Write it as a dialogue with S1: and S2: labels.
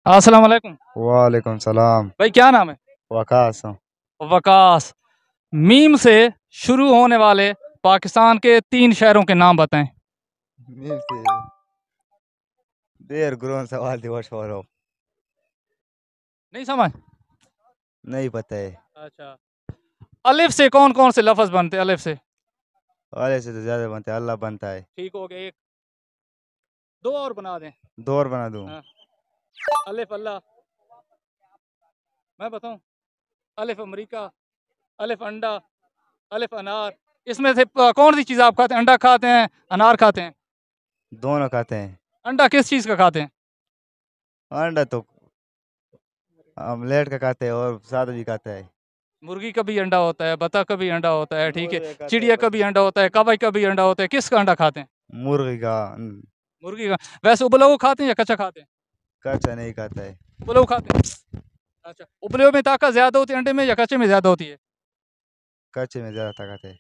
S1: अस्सलाम वालेकुम।
S2: वालेकुम सलाम।
S1: भाई क्या नाम है?
S2: वकास हूँ।
S1: वकास। मीम से शुरू होने वाले पाकिस्तान के 3 शहरों के नाम बताएं।
S2: मीम से देर गुरों सवाल दिवस हो रहा
S1: नहीं समझ?
S2: नहीं पता है।
S1: अच्छा। अलिफ से कौन कौन से लफ्ज बनते हैं? अलिफ से।
S2: वाले से तो ज्यादा बनता है, अल्लाह बनता है।
S1: ठीक हो गया एक। दो और बना दें।
S2: दो और बना दूं?
S1: हाँ। अलिफ अल्लाह। मैं बताऊं? अलिफ अमेरिका, अलिफ अंडा, अलिफ अनार। इसमें से कौन सी चीज़ आप खाते हैं? अंडा खाते हैं, अनार खाते हैं?
S2: दोनों खाते हैं।
S1: अंडा किस चीज़ का खाते हैं?
S2: अंडा तो ऑमलेट का खाते हैं और सादा भी खाता है।
S1: मुर्गी का भी अंडा होता है, बतख का भी अंडा होता है, ठीक है।
S2: मुर्गे खाते हैं
S1: चिड़िया का भी अंडा होता है, कौवा का भी अंडा होता है। किसका अंडा खाते हैं?
S2: मुर्गी का।
S1: मुर्गी का। वैसे उबला हुआ खाते हैं या कच्चा खाते हैं?
S2: कच्चा नहीं खाता है।
S1: उबले हुए खाते हैं। अच्छा, उबले हुए में ताकत ज्यादा होती है अंडे में या कच्चे में ज्यादा होती है?
S2: कच्चे में ज्यादा ताकत है।